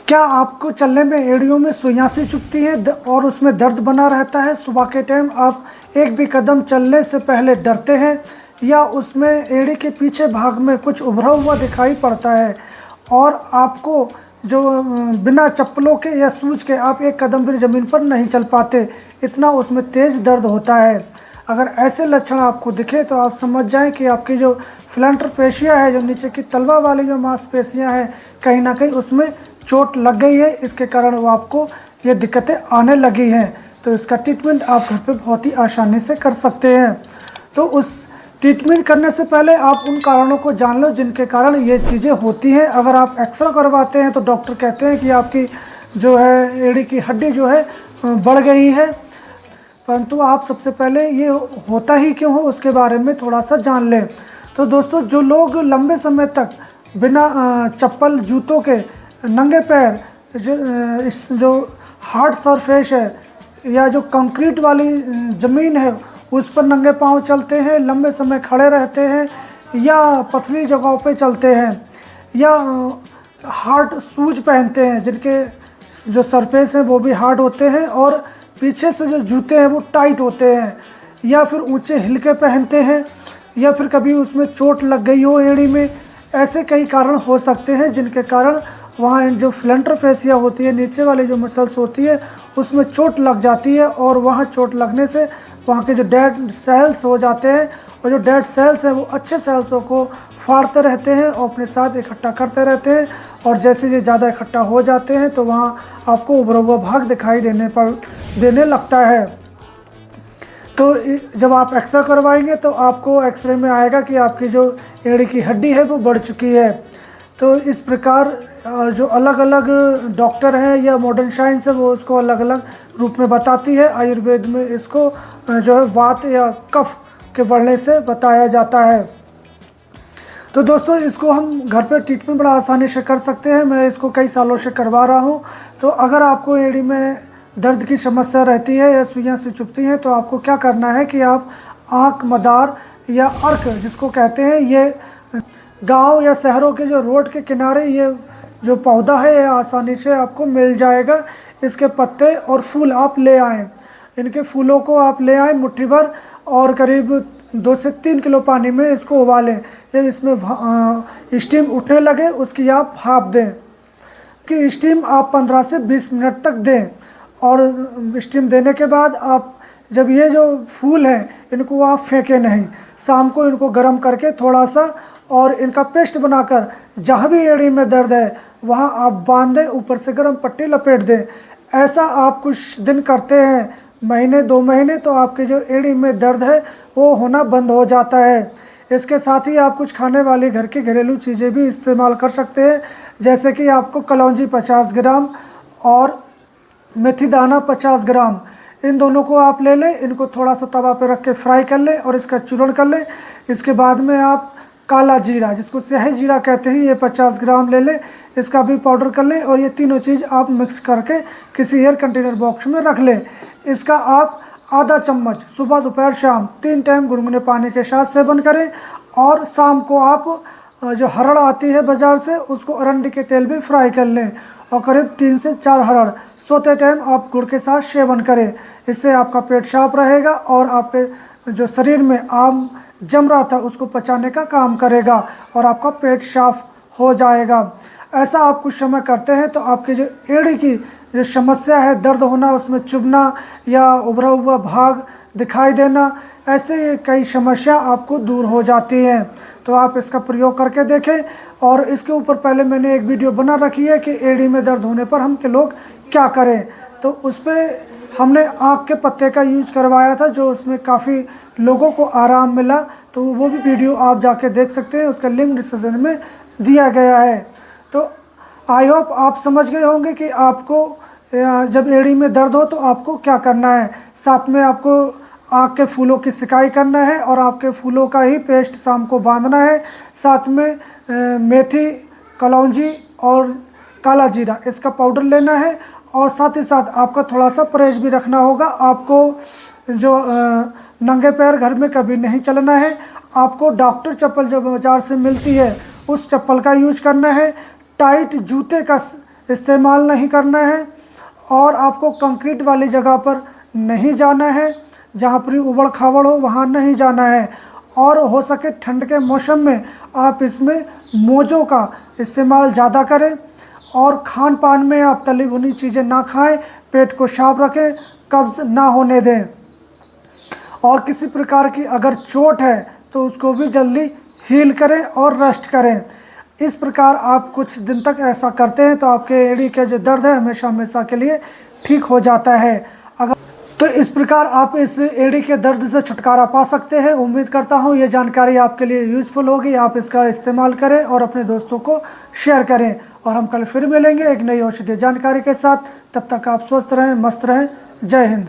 क्या आपको चलने में एड़ियों में सुइयां सी चुभती हैं और उसमें दर्द बना रहता है? सुबह के टाइम आप एक भी कदम चलने से पहले डरते हैं या उसमें एड़ी के पीछे भाग में कुछ उभरा हुआ दिखाई पड़ता है और आपको जो बिना चप्पलों के या शूज के आप एक कदम भी ज़मीन पर नहीं चल पाते, इतना उसमें तेज़ दर्द होता है। अगर ऐसे लक्षण आपको दिखे तो आप समझ जाएं कि आपकी जो प्लांटर फेशिया है, जो नीचे की तलवा वाली जो मांसपेशियां हैं, कहीं ना कहीं उसमें चोट लग गई है। इसके कारण वो आपको ये दिक्कतें आने लगी हैं। तो इसका ट्रीटमेंट आप घर पे बहुत ही आसानी से कर सकते हैं। तो उस ट्रीटमेंट करने से पहले आप उन कारणों को जान लो जिनके कारण ये चीज़ें होती हैं। अगर आप एक्सरे करवाते हैं तो डॉक्टर कहते हैं कि आपकी जो है एड़ी की हड्डी जो है बढ़ गई है, परंतु आप सबसे पहले ये होता ही क्यों हो उसके बारे में थोड़ा सा जान लें। तो दोस्तों, जो लोग लंबे समय तक बिना चप्पल जूतों के नंगे पैर जो हार्ड सरफेस है या जो कंक्रीट वाली ज़मीन है उस पर नंगे पांव चलते हैं, लंबे समय खड़े रहते हैं या पथरी जगहों पे चलते हैं या हार्ड शूज पहनते हैं जिनके जो सरफेस है वो भी हार्ड होते हैं और पीछे से जो जूते हैं वो टाइट होते हैं, या फिर ऊंचे हिल के पहनते हैं, या फिर कभी उसमें चोट लग गई हो एड़ी में। ऐसे कई कारण हो सकते हैं जिनके कारण वहाँ जो प्लांटर फेशिया होती है, नीचे वाली जो मसल्स होती है, उसमें चोट लग जाती है और वहाँ चोट लगने से वहाँ के जो डेड सेल्स हो जाते हैं और जो डेड सेल्स हैं वो अच्छे सेल्सों को फाड़ते रहते हैं और अपने साथ इकट्ठा करते रहते हैं, और जैसे ये ज़्यादा इकट्ठा हो जाते हैं तो वहाँ आपको उभरा हुआ भाग दिखाई देने लगता है। तो जब आप एक्सरे करवाएंगे तो आपको एक्सरे में आएगा कि आपकी जो एड़ी की हड्डी है वो बढ़ चुकी है। तो इस प्रकार जो अलग अलग डॉक्टर हैं या मॉडर्न साइंस है वो उसको अलग अलग रूप में बताती है। आयुर्वेद में इसको जो है वात या कफ के बढ़ने से बताया जाता है। तो दोस्तों, इसको हम घर पर ट्रीटमेंट बड़ा आसानी से कर सकते हैं। मैं इसको कई सालों से करवा रहा हूँ। तो अगर आपको एड़ी में दर्द की समस्या रहती है या सुइयां से चुभती हैं तो आपको क्या करना है कि आप आँख मदार या अर्क जिसको कहते हैं, ये गांव या शहरों के जो रोड के किनारे ये जो पौधा है ये आसानी से आपको मिल जाएगा। इसके पत्ते और फूल आप ले आएँ, इनके फूलों को आप ले आएँ मुट्ठी भर और करीब 2 से 3 किलो पानी में इसको उबालें। जब इसमें स्टीम उठने लगे उसकी आप भाप दें कि स्टीम आप 15 से 20 मिनट तक दें, और स्टीम देने के बाद आप जब ये जो फूल हैं इनको आप फेंकें नहीं, शाम को इनको गर्म करके थोड़ा सा और इनका पेस्ट बनाकर जहाँ भी एड़ी में दर्द है वहाँ आप बांध दें, ऊपर से गर्म पट्टी लपेट दें। ऐसा आप कुछ दिन करते हैं, महीने 2 महीने, तो आपके जो एड़ी में दर्द है वो होना बंद हो जाता है। इसके साथ ही आप कुछ खाने वाली घर की घरेलू चीज़ें भी इस्तेमाल कर सकते हैं, जैसे कि आपको कलौंजी 50 ग्राम और मेथी दाना 50 ग्राम, इन दोनों को आप ले लें। इनको थोड़ा सा तवा पे रख के फ्राई कर लें और इसका चूर्ण कर लें। इसके बाद में आप काला जीरा, जिसको स्याही जीरा कहते हैं, ये 50 ग्राम ले लें, इसका भी पाउडर कर लें और ये तीनों चीज़ आप मिक्स करके किसी एयर कंटेनर बॉक्स में रख लें। इसका आप आधा चम्मच सुबह दोपहर शाम 3 टाइम गुनगुने पानी के साथ सेवन करें, और शाम को आप जो हरड़ आती है बाज़ार से उसको अरंडी के तेल में फ्राई कर लें और करीब 3 से 4 हरड़ सोते टाइम आप गुड़ के साथ सेवन करें। इससे आपका पेट साफ रहेगा और आपके जो शरीर में आम जम रहा था उसको पचाने का काम करेगा और आपका पेट साफ हो जाएगा। ऐसा आप कुछ समय करते हैं तो आपकी जो एड़ी की जो समस्या है, दर्द होना, उसमें चुभना या उभरा हुआ भाग दिखाई देना, ऐसे कई समस्या आपको दूर हो जाती हैं। तो आप इसका प्रयोग करके देखें। और इसके ऊपर पहले मैंने एक वीडियो बना रखी है कि एड़ी में दर्द होने पर हम के लोग क्या करें, तो उस पर हमने आँख के पत्ते का यूज करवाया था, जो उसमें काफ़ी लोगों को आराम मिला। तो वो भी वीडियो आप जाके देख सकते हैं, उसका लिंक डिस्क्रिप्शन में दिया गया है। तो आई होप आप समझ गए होंगे कि आपको जब एड़ी में दर्द हो तो आपको क्या करना है। साथ में आपको आँख के फूलों की सिकाई करना है और आपके फूलों का ही पेस्ट शाम को बांधना है। साथ में मेथी, कलौंजी और काला जीरा, इसका पाउडर लेना है। और साथ ही साथ आपका थोड़ा सा परहेज भी रखना होगा। आपको जो नंगे पैर घर में कभी नहीं चलना है। आपको डॉक्टर चप्पल जो बाज़ार से मिलती है उस चप्पल का यूज करना है। टाइट जूते का इस्तेमाल नहीं करना है और आपको कंक्रीट वाली जगह पर नहीं जाना है, जहाँ पर उबड़ खाबड़ हो वहाँ नहीं जाना है। और हो सके ठंड के मौसम में आप इसमें मोजों का इस्तेमाल ज़्यादा करें और खान पान में आप तली भुनी चीज़ें ना खाएं, पेट को साफ रखें, कब्ज़ ना होने दें। और किसी प्रकार की अगर चोट है तो उसको भी जल्दी हील करें और रेस्ट करें। इस प्रकार आप कुछ दिन तक ऐसा करते हैं तो आपके एड़ी के जो दर्द है हमेशा हमेशा के लिए ठीक हो जाता है। अगर तो इस प्रकार आप इस एड़ी के दर्द से छुटकारा पा सकते हैं। उम्मीद करता हूँ ये जानकारी आपके लिए यूज़फुल होगी। आप इसका इस्तेमाल करें और अपने दोस्तों को शेयर करें। और हम कल फिर मिलेंगे एक नई औषधीय जानकारी के साथ। तब तक आप स्वस्थ रहें, मस्त रहें। जय हिंद।